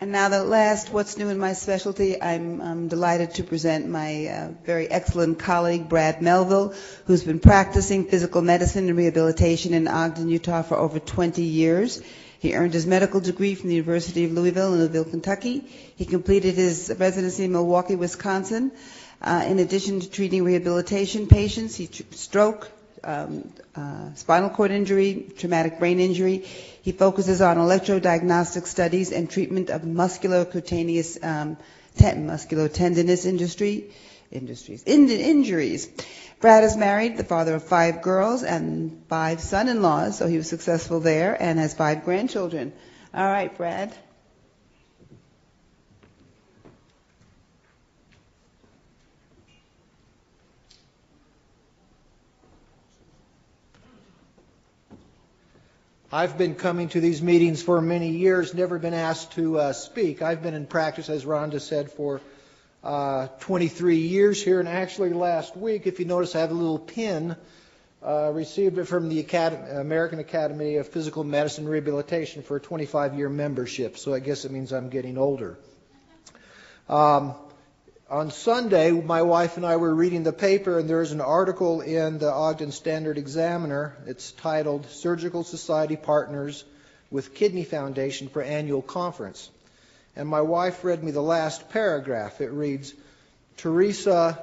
And now the last, what's new in my specialty, I'm delighted to present my very excellent colleague, Brad Melville, who's been practicing physical medicine and rehabilitation in Ogden, Utah for over 20 years. He earned his medical degree from the University of Louisville, Kentucky. He completed his residency in Milwaukee, Wisconsin. In addition to treating rehabilitation patients, stroke, spinal cord injury, traumatic brain injury. He focuses on electrodiagnostic studies and treatment of musculotendinous injuries. Brad is married, the father of 5 girls and 5 son-in-laws, so he was successful there, and has 5 grandchildren. All right, Brad. I've been coming to these meetings for many years, never been asked to speak. I've been in practice, as Rhonda said, for 23 years here, and actually last week, if you notice, I have a little pin, received it from the American Academy of Physical Medicine and Rehabilitation for a 25-year membership, so I guess it means I'm getting older. On Sunday, my wife and I were reading the paper, and there's an article in the Ogden Standard Examiner. It's titled, Surgical Society Partners with Kidney Foundation for Annual Conference. And my wife read me the last paragraph. It reads, Teresa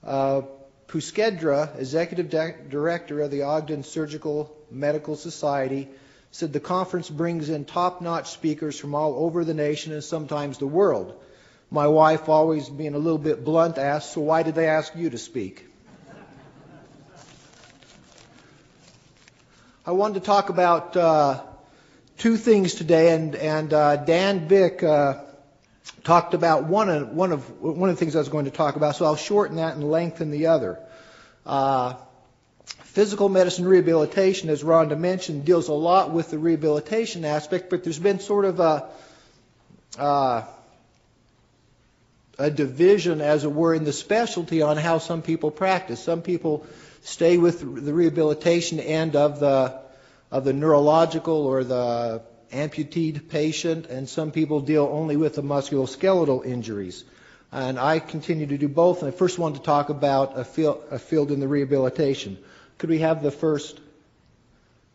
Puskedra, Executive Director of the Ogden Surgical Medical Society, said the conference brings in top-notch speakers from all over the nation and sometimes the world. My wife, always being a little bit blunt, asked, so why did they ask you to speak? I wanted to talk about 2 things today, and Dan Bick talked about one of the things I was going to talk about, so I'll shorten that and lengthen the other. Physical medicine rehabilitation, as Rhonda mentioned, deals a lot with the rehabilitation aspect, but there's been sort of a division, as it were, in the specialty on how some people practice. Some people stay with the rehabilitation end of the neurological or the amputee patient, and some people deal only with the musculoskeletal injuries. And I continue to do both, and I first wanted to talk about a field in the rehabilitation. Could we have the first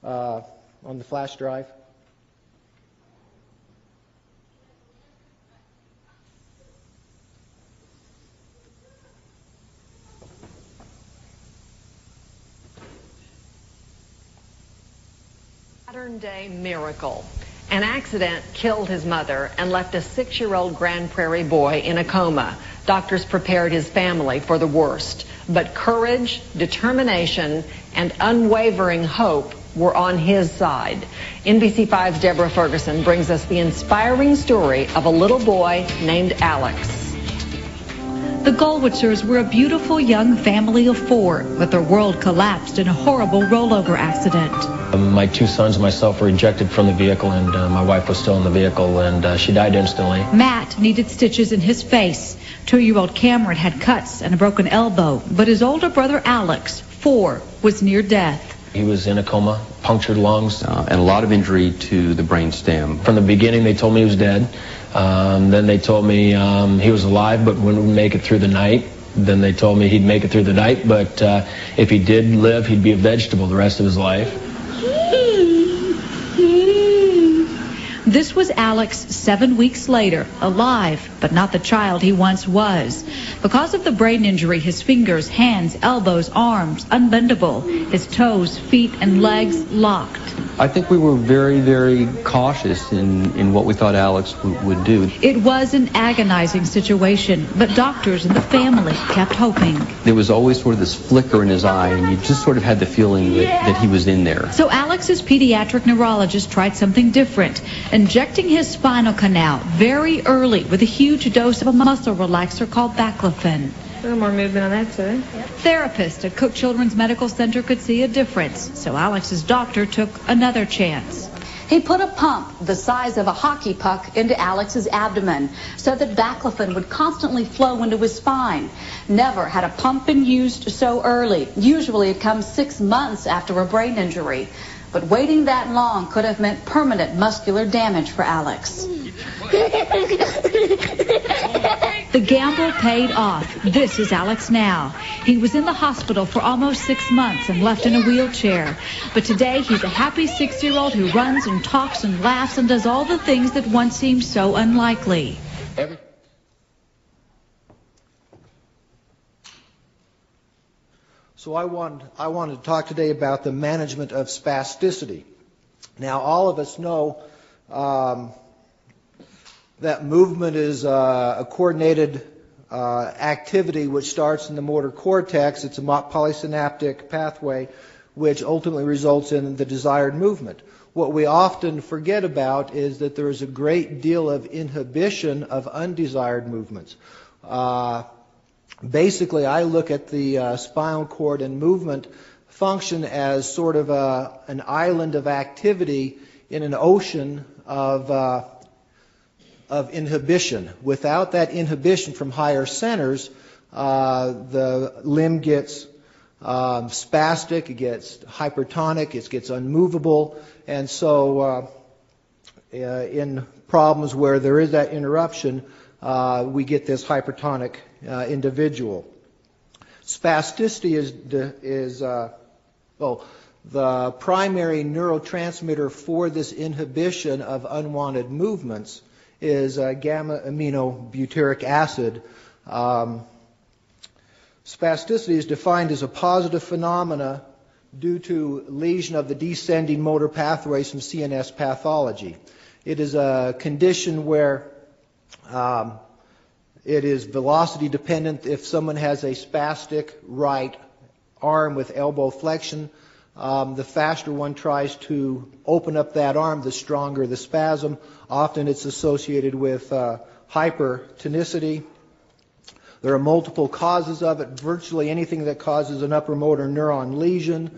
on the flash drive? Modern-day miracle. An accident killed his mother and left a 6-year-old Grand Prairie boy in a coma. Doctors prepared his family for the worst. But courage, determination, and unwavering hope were on his side. NBC5's Deborah Ferguson brings us the inspiring story of a little boy named Alex. The Golwitzers were a beautiful young family of 4, but their world collapsed in a horrible rollover accident. My 2 sons and myself were ejected from the vehicle, and my wife was still in the vehicle, and she died instantly. Matt needed stitches in his face. 2-year-old Cameron had cuts and a broken elbow, but his older brother Alex, 4, was near death. He was in a coma, punctured lungs. And a lot of injury to the brain stem. From the beginning, they told me he was dead. Then they told me he was alive, but wouldn't make it through the night. Then they told me he'd make it through the night, but if he did live, he'd be a vegetable the rest of his life. This was Alex 7 weeks later, alive, but not the child he once was. Because of the brain injury, his fingers, hands, elbows, arms, unbendable. His toes, feet, and legs locked. I think we were very, very cautious in what we thought Alex would do. It was an agonizing situation, but doctors and the family kept hoping. There was always sort of this flicker in his eye, and you just sort of had the feeling that he was in there. So Alex's pediatric neurologist tried something different, injecting his spinal canal very early with a huge dose of a muscle relaxer called Baclofen. A little more movement on that side. Therapists at Cook Children's Medical Center could see a difference, so Alex's doctor took another chance. He put a pump the size of a hockey puck into Alex's abdomen so that Baclofen would constantly flow into his spine. Never had a pump been used so early. Usually it comes 6 months after a brain injury. But waiting that long could have meant permanent muscular damage for Alex. The gamble paid off. This is Alex now. He was in the hospital for almost 6 months and left in a wheelchair. But today he's a happy 6-year-old who runs and talks and laughs and does all the things that once seemed so unlikely. So I wanted to talk today about the management of spasticity. Now, all of us know that movement is a coordinated activity which starts in the motor cortex. It's a polysynaptic pathway which ultimately results in the desired movement. What we often forget about is that there is a great deal of inhibition of undesired movements. Basically, I look at the spinal cord and movement function as sort of an island of activity in an ocean of inhibition. Without that inhibition from higher centers, the limb gets spastic, it gets hypertonic, it gets unmovable, and so in problems where there is that interruption, we get this hypertonic individual. Spasticity is the primary neurotransmitter for this inhibition of unwanted movements is gamma-aminobutyric acid. Spasticity is defined as a positive phenomena due to lesion of the descending motor pathways from CNS pathology. It is a condition where it is velocity dependent. If someone has a spastic right arm with elbow flexion, the faster one tries to open up that arm, the stronger the spasm. Often it's associated with hypertonicity. There are multiple causes of it. Virtually anything that causes an upper motor neuron lesion,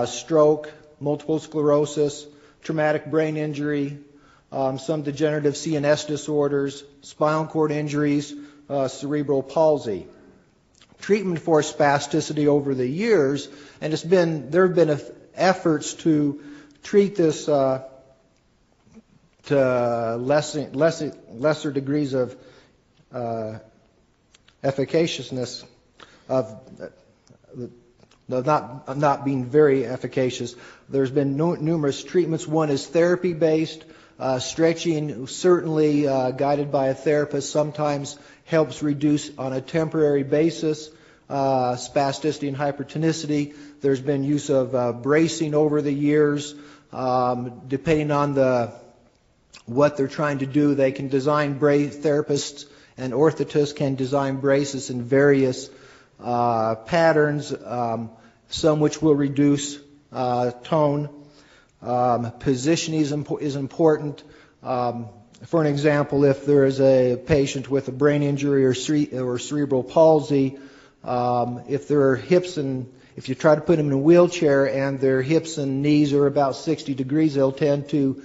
stroke, multiple sclerosis, traumatic brain injury, some degenerative CNS disorders, spinal cord injuries, cerebral palsy. Treatment for spasticity over the years, and there have been efforts to treat this to lesser degrees of efficaciousness, of not being very efficacious. There's been numerous treatments. One is therapy-based. Stretching, certainly guided by a therapist, sometimes helps reduce on a temporary basis spasticity and hypertonicity. There's been use of bracing over the years. Depending on what they're trying to do, they can design therapists and orthotists can design braces in various patterns, some which will reduce tone. Positioning is important. For an example, if there is a patient with a brain injury or cerebral palsy, if their hips and if you try to put them in a wheelchair and their hips and knees are about 60 degrees, they'll tend to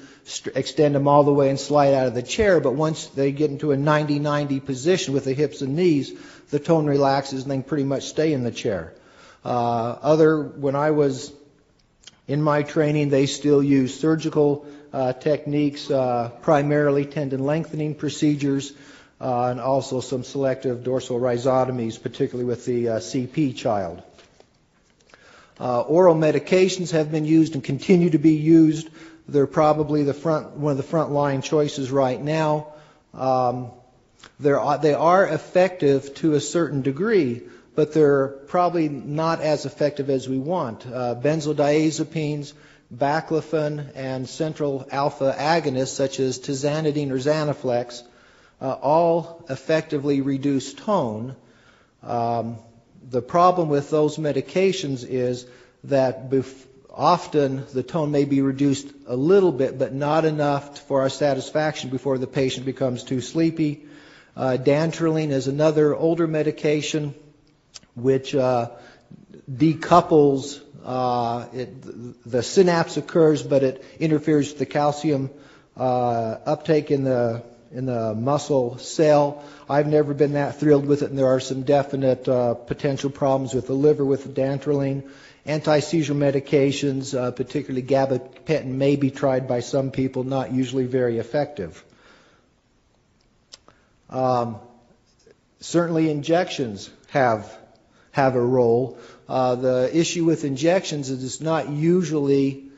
extend them all the way and slide out of the chair. But once they get into a 90-90 position with the hips and knees, the tone relaxes and they can pretty much stay in the chair. When I was in my training, they still use surgical techniques, primarily tendon lengthening procedures, and also some selective dorsal rhizotomies, particularly with the CP child. Oral medications have been used and continue to be used. They're probably one of the frontline choices right now. They are effective to a certain degree, but they're probably not as effective as we want. Benzodiazepines, Baclofen, and central alpha agonists such as tizanidine or Xanaflex all effectively reduce tone. The problem with those medications is that often the tone may be reduced a little bit, but not enough for our satisfaction before the patient becomes too sleepy. Dantrolene is another older medication which decouples, the synapse occurs, but it interferes with the calcium uptake in the muscle cell. I've never been that thrilled with it, and there are some definite potential problems with the liver with the dantrolene. Anti-seizure medications, particularly gabapentin, may be tried by some people, not usually very effective. Certainly injections have a role. The issue with injections is it's not usually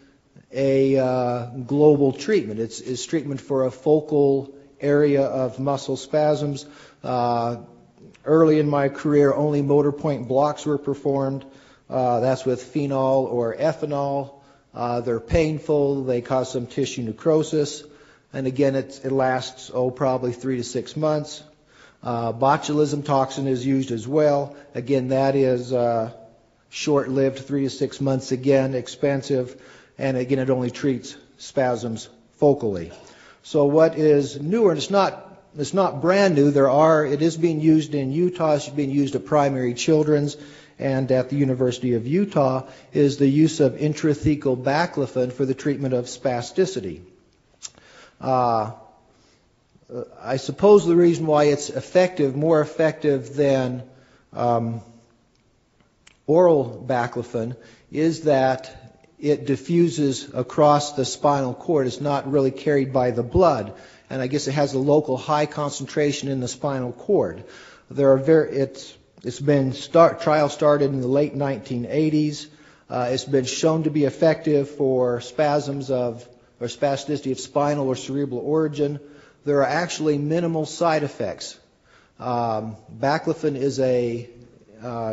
a global treatment. It's treatment for a focal area of muscle spasms. Early in my career, only motor point blocks were performed. That's with phenol or ethanol. They're painful. They cause some tissue necrosis. And again, it lasts, probably 3 to 6 months. Botulism toxin is used as well. Again, that is short-lived, 3 to 6 months again, expensive. And again, it only treats spasms focally. So what is newer, and it's not brand new. It is being used in Utah. It's being used at Primary Children's and at the University of Utah, is the use of intrathecal baclofen for the treatment of spasticity. I suppose the reason why it's more effective than oral baclofen, is that it diffuses across the spinal cord. It's not really carried by the blood. And I guess it has a local high concentration in the spinal cord. It's been trial started in the late 1980s. It's been shown to be effective for spasticity of spinal or cerebral origin. There are actually minimal side effects. Baclofen is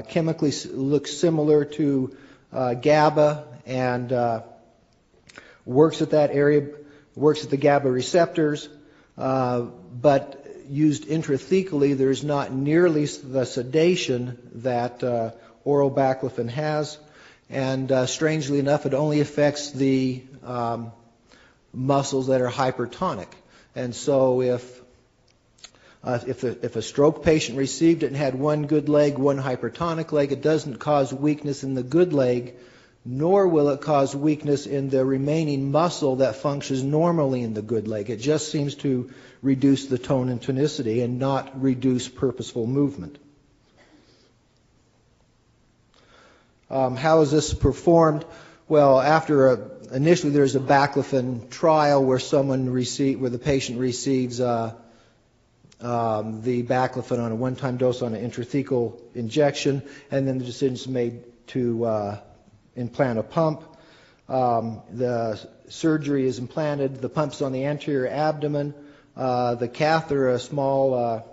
chemically looks similar to GABA and works at that area, works at the GABA receptors, but used intrathecally, there's not nearly the sedation that oral baclofen has, and strangely enough, it only affects the muscles that are hypertonic. And so if a stroke patient received it and had one good leg, one hypertonic leg, it doesn't cause weakness in the good leg, nor will it cause weakness in the remaining muscle that functions normally in the good leg. It just seems to reduce the tone and tonicity and not reduce purposeful movement. How is this performed? Well, initially there's a baclofen trial where the patient receives the baclofen on a one-time dose on an intrathecal injection, and then the decision is made to implant a pump. The surgery is implanted. The pump's on the anterior abdomen. The catheter, a small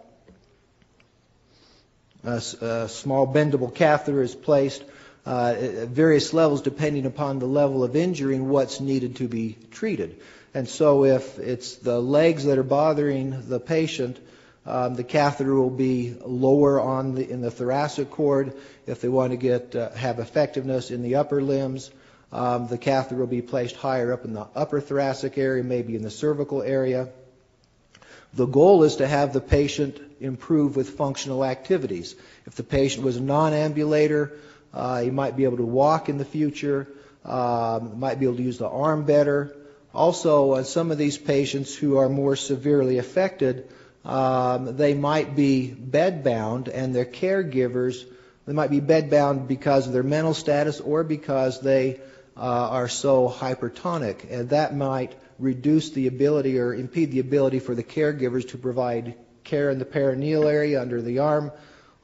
bendable catheter, is placed at various levels depending upon the level of injury and what's needed to be treated. And so if it's the legs that are bothering the patient, the catheter will be lower in the thoracic cord. If they want to have effectiveness in the upper limbs, the catheter will be placed higher up in the upper thoracic area, maybe in the cervical area. The goal is to have the patient improve with functional activities. If the patient was a non-ambulator, he might be able to walk in the future, might be able to use the arm better. Also, some of these patients who are more severely affected, they might be bedbound, and their caregivers, they might be bedbound because of their mental status or because they are so hypertonic, and that might reduce the ability or impede the ability for the caregivers to provide care in the perineal area under the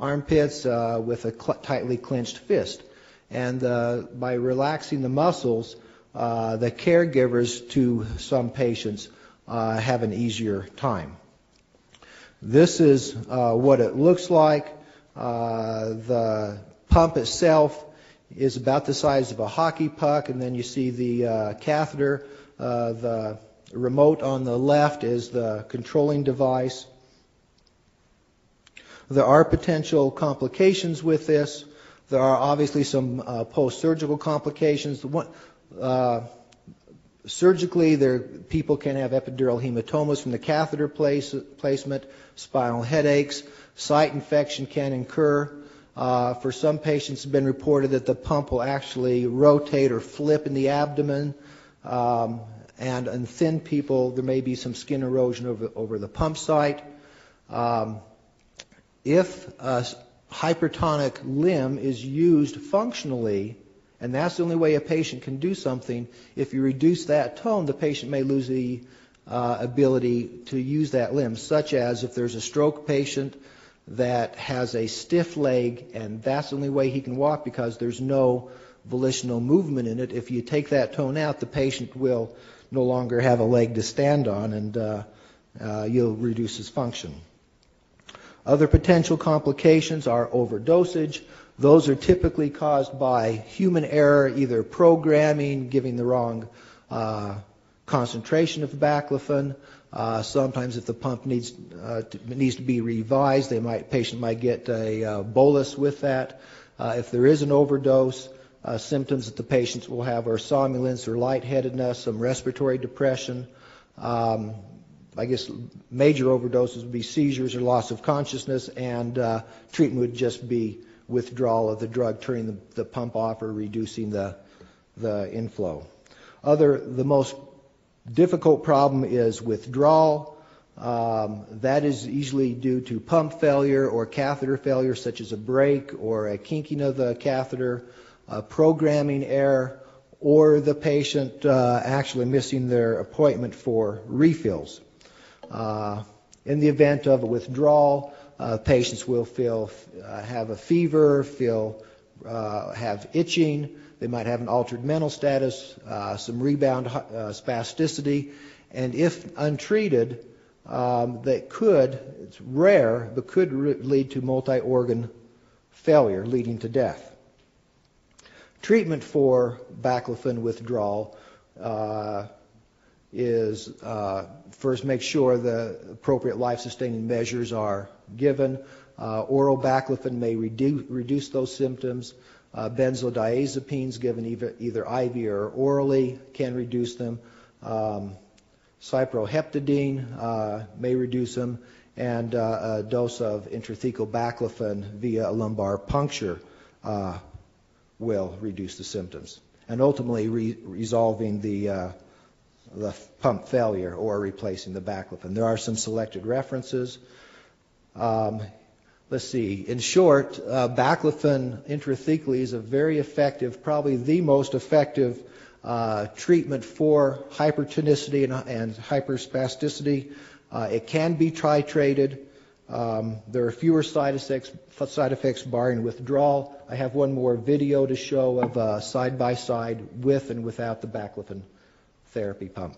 armpits with a tightly clenched fist. And by relaxing the muscles, the caregivers to some patients have an easier time. This is what it looks like. The pump itself is about the size of a hockey puck, and then you see the catheter. The remote on the left is the controlling device. There are potential complications with this. There are obviously some post-surgical complications. Surgically, people can have epidural hematomas from the catheter placement, spinal headaches, site infection can incur. For some patients, it's been reported that the pump will actually rotate or flip in the abdomen. And in thin people, there may be some skin erosion over the pump site. If a hypertonic limb is used functionally And that's the only way a patient can do something. If you reduce that tone, the patient may lose the ability to use that limb, such as if there's a stroke patient that has a stiff leg and that's the only way he can walk because there's no volitional movement in it. If you take that tone out, the patient will no longer have a leg to stand on, and you'll reduce his function. Other potential complications are overdosage. Those are typically caused by human error, either programming, giving the wrong concentration of baclofen. Sometimes if the pump needs to be revised, patient might get a bolus with that. If there is an overdose, symptoms that the patients will have are somnolence or lightheadedness, some respiratory depression. I guess major overdoses would be seizures or loss of consciousness, and treatment would just be withdrawal of the drug, turning the pump off or reducing the inflow. The most difficult problem is withdrawal. That is usually due to pump failure or catheter failure, such as a break or a kinking of the catheter, programming error, or the patient actually missing their appointment for refills. In the event of a withdrawal, patients will have a fever, have itching. They might have an altered mental status, some rebound spasticity, and if untreated, it's rare, but could lead to multi-organ failure, leading to death. Treatment for baclofen withdrawal is first make sure the appropriate life-sustaining measures are given. Oral baclofen may reduce those symptoms. Benzodiazepines given either IV or orally can reduce them. Cyproheptadine may reduce them, and a dose of intrathecal baclofen via a lumbar puncture will reduce the symptoms, and ultimately resolving the pump failure or replacing the baclofen. There are some selected references. Let's see. In short, baclofen intrathecally is a very effective, probably the most effective treatment for hypertonicity and hyperspasticity. It can be titrated. There are fewer side effects barring withdrawal. I have one more video to show of side-by-side with and without the baclofen therapy pump.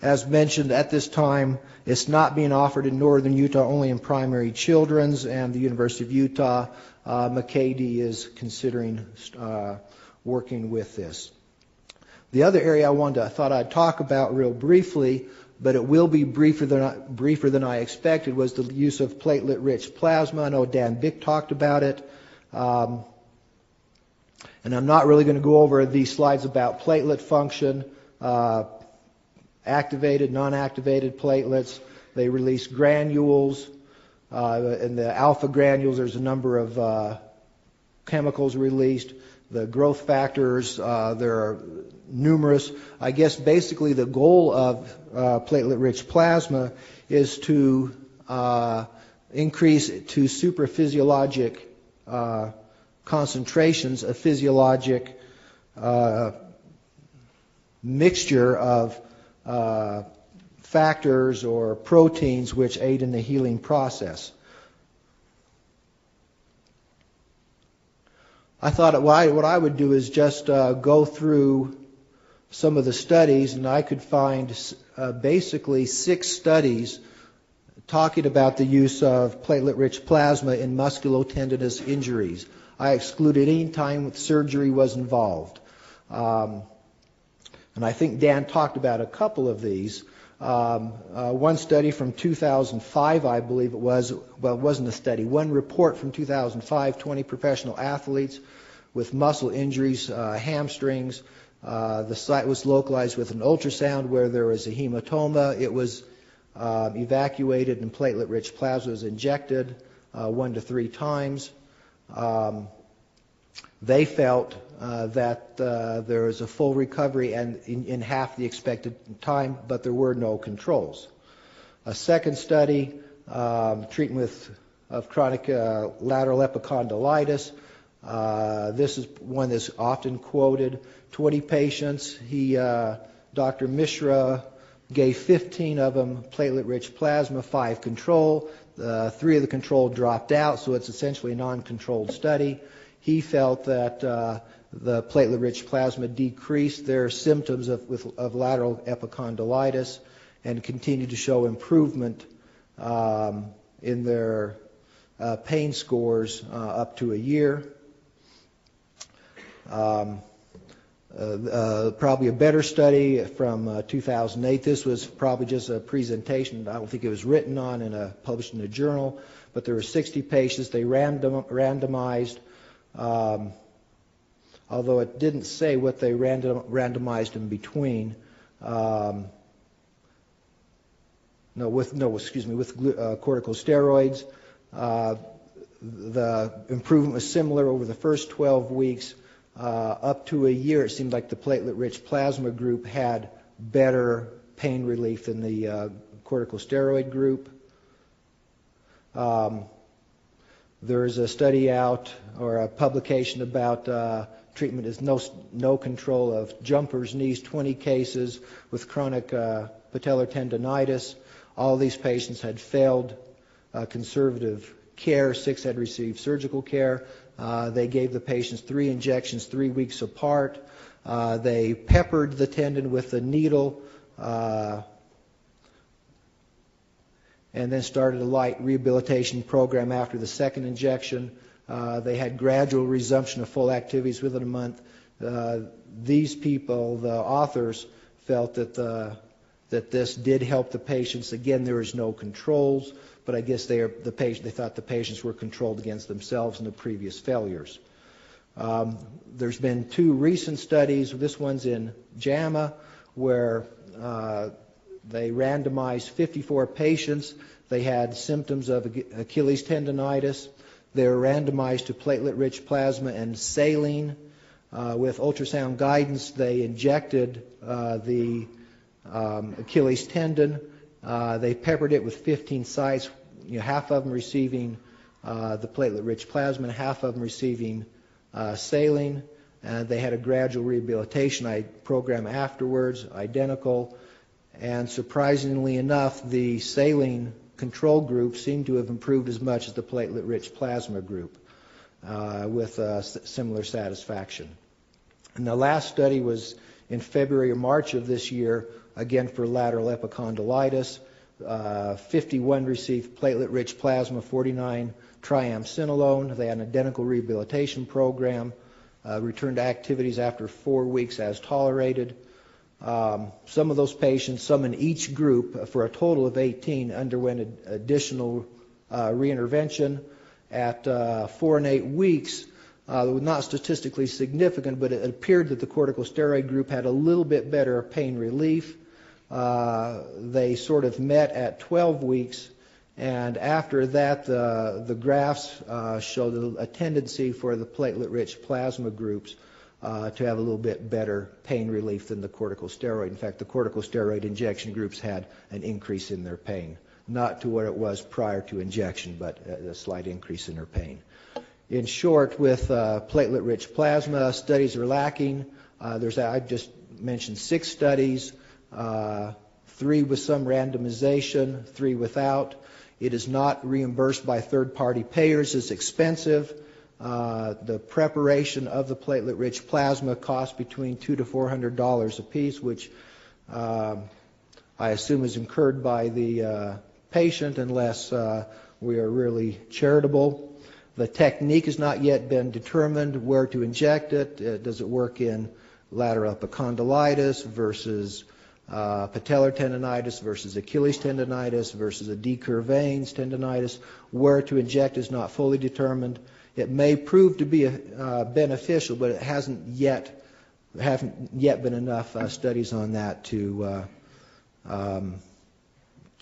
As mentioned, at this time, it's not being offered in northern Utah, only in primary children's, and the University of Utah, McCady is considering working with this. The other area I thought I'd talk about real briefly, but it will be briefer than I expected, was the use of platelet-rich plasma. I know Dan Bick talked about it. And I'm not really going to go over these slides about platelet function. Activated, non-activated platelets, they release granules. In the alpha granules, there's a number of chemicals released. The growth factors, there are numerous. I guess basically the goal of platelet-rich plasma is to increase to supraphysiologic concentrations, a physiologic mixture of factors or proteins which aid in the healing process. I thought what I would do is just go through some of the studies, and I could find basically 6 studies talking about the use of platelet-rich plasma in musculotendinous injuries. I excluded any time surgery was involved. And I think Dan talked about a couple of these. One study from 2005, I believe it was, well, it wasn't a study, one report from 2005, 20 professional athletes with muscle injuries, hamstrings. The site was localized with an ultrasound where there was a hematoma. It was evacuated and platelet-rich plasma was injected 1 to 3 times. They felt that there was a full recovery and in half the expected time, but there were no controls. A second study, treatment of chronic lateral epicondylitis. This is one that's often quoted. 20 patients. Dr. Mishra gave 15 of them platelet-rich plasma, 5 control. 3 of the control dropped out, so it's essentially a non-controlled study. He felt that the platelet-rich plasma decreased their symptoms of lateral epicondylitis and continued to show improvement in their pain scores up to a year. Probably a better study from 2008. This was probably just a presentation. I don't think it was written on and published in a journal, but there were 60 patients. They randomized, although it didn't say what they randomized in between. With corticosteroids. The improvement was similar over the first 12 weeks. Up to a year, it seemed like the platelet-rich plasma group had better pain relief than the corticosteroid group. There's a study out, or a publication about treatment is no control of jumpers' knees, 20 cases with chronic patellar tendonitis. All these patients had failed conservative care. 6 had received surgical care. They gave the patients 3 injections 3 weeks apart. They peppered the tendon with a needle and then started a light rehabilitation program after the second injection. They had gradual resumption of full activities within a month. These people, the authors, felt that this did help the patients. Again, there was no controls, but I guess they thought the patients were controlled against themselves in the previous failures. There's been 2 recent studies. This one's in JAMA, where they randomized 54 patients. They had symptoms of Achilles tendonitis. They were randomized to platelet-rich plasma and saline. With ultrasound guidance, they injected the Achilles tendon. They peppered it with 15 sites, half of them receiving the platelet-rich plasma and half of them receiving saline. And they had a gradual rehabilitation program afterwards, identical. And surprisingly enough, the saline control group seemed to have improved as much as the platelet-rich plasma group with similar satisfaction. And the last study was in February or March of this year, again for lateral epicondylitis. 51 received platelet-rich plasma, 49 triamcinolone. They had an identical rehabilitation program, returned to activities after 4 weeks as tolerated. Some of those patients, some in each group, for a total of 18, underwent additional reintervention at 4 and 8 weeks. It was not statistically significant, but it appeared that the corticosteroid group had a little bit better pain relief. They sort of met at 12 weeks, and after that the graphs showed a tendency for the platelet-rich plasma groups to have a little bit better pain relief than the corticosteroid. In fact, the corticosteroid injection groups had an increase in their pain, not to what it was prior to injection, but a slight increase in their pain. In short, with platelet-rich plasma, studies are lacking. I've just mentioned 6 studies, 3 with some randomization, 3 without. It is not reimbursed by third-party payers. It's expensive. The preparation of the platelet-rich plasma costs between $200 to $400 a piece, which I assume is incurred by the patient unless we are really charitable. The technique has not yet been determined, where to inject it. Does it work in lateral epicondylitis versus patellar tendonitis versus Achilles tendonitis versus a decurvains tendonitis. Where to inject is not fully determined. It may prove to be beneficial, but it haven't yet been enough studies on that to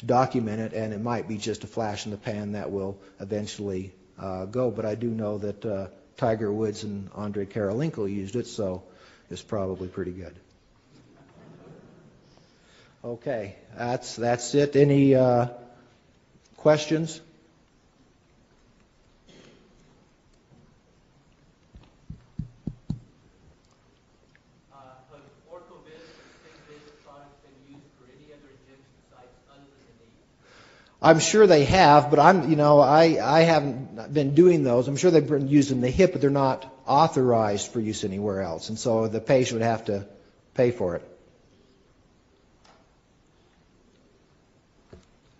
document it, and it might be just a flash in the pan that will eventually go. But I do know that Tiger Woods and Andre Karolinko used it, so it's probably pretty good. Okay, that's it. Any questions? I'm sure they have, but I haven't been doing those. I'm sure they've been used in the hip, but they're not authorized for use anywhere else, and so the patient would have to pay for it.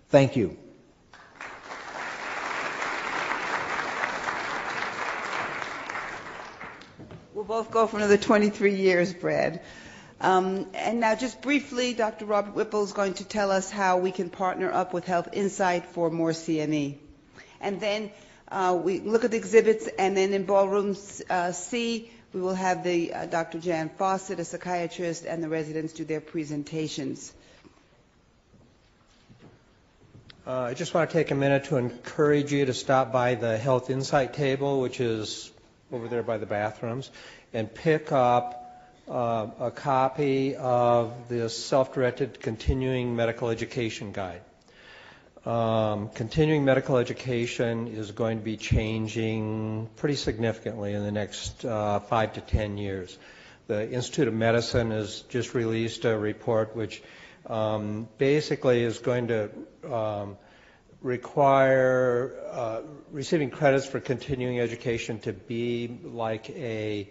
Thank you. We'll both go for another 23 years, Brad. And now just briefly, Dr. Robert Whipple is going to tell us how we can partner up with Health Insight for more CME. And then we look at the exhibits, and then in ballroom C, we will have the Dr. Jan Fawcett, a psychiatrist, and the residents do their presentations. I just want to take a minute to encourage you to stop by the Health Insight table, which is over there by the bathrooms, and pick up a copy of this self-directed continuing medical education guide. Continuing medical education is going to be changing pretty significantly in the next 5 to 10 years. The Institute of Medicine has just released a report which basically is going to require receiving credits for continuing education to be like a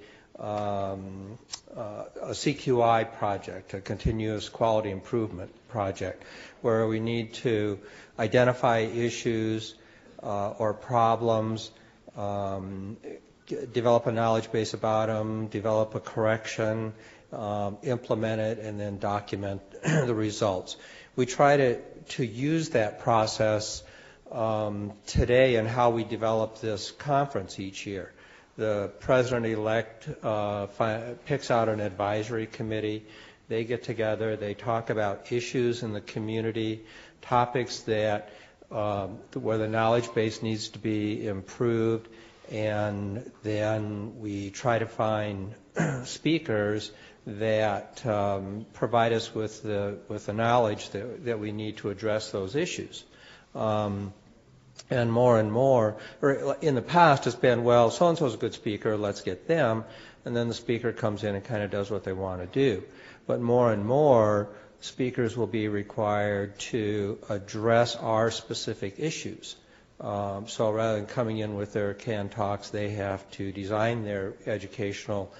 CQI project, a continuous quality improvement project, where we need to identify issues or problems, develop a knowledge base about them, develop a correction, implement it, and then document the results. We try to use that process today in how we develop this conference each year. The president-elect picks out an advisory committee. They get together. They talk about issues in the community, topics that where the knowledge base needs to be improved, and then we try to find speakers that provide us with the knowledge that we need to address those issues. And more, or in the past it's been, well, so-and-so's a good speaker, let's get them, and then the speaker comes in and kind of does what they want to do. But more and more, speakers will be required to address our specific issues. So rather than coming in with their canned talks, they have to design their educational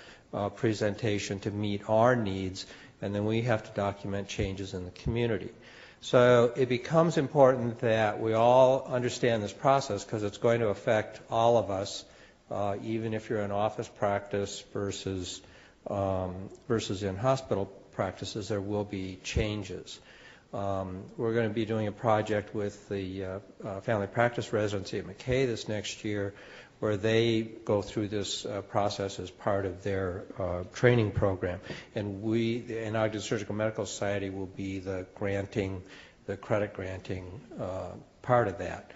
presentation to meet our needs, and then we have to document changes in the community. So it becomes important that we all understand this process because it's going to affect all of us, even if you're in office practice versus in hospital practices, there will be changes. We're going to be doing a project with the family practice residency at McKay this next year where they go through this process as part of their training program. And we, in Ogden Surgical Medical Society, will be the credit granting part of that.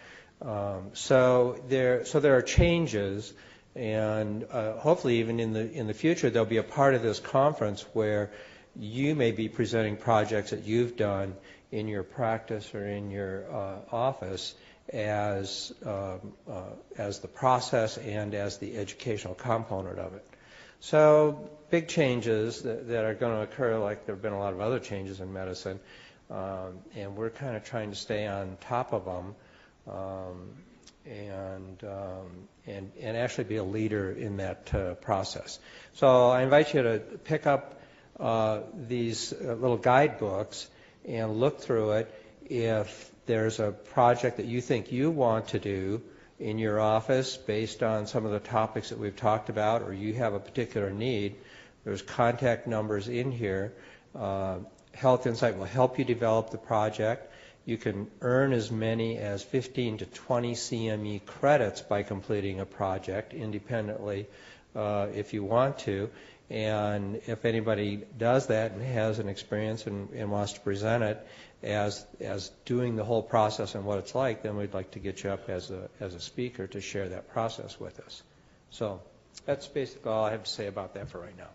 So there are changes, and hopefully even in the future there'll be a part of this conference where you may be presenting projects that you've done in your practice or in your office as the process and as the educational component of it. So big changes that are going to occur, like there have been a lot of other changes in medicine, and we're kind of trying to stay on top of them and actually be a leader in that process. So I invite you to pick up these little guidebooks and look through it. If there's a project that you think you want to do in your office based on some of the topics that we've talked about, or you have a particular need, there's contact numbers in here. Health Insight will help you develop the project. You can earn as many as 15 to 20 CME credits by completing a project independently if you want to. And if anybody does that and has an experience and wants to present it as doing the whole process and what it's like, then we'd like to get you up as a speaker to share that process with us. So that's basically all I have to say about that for right now.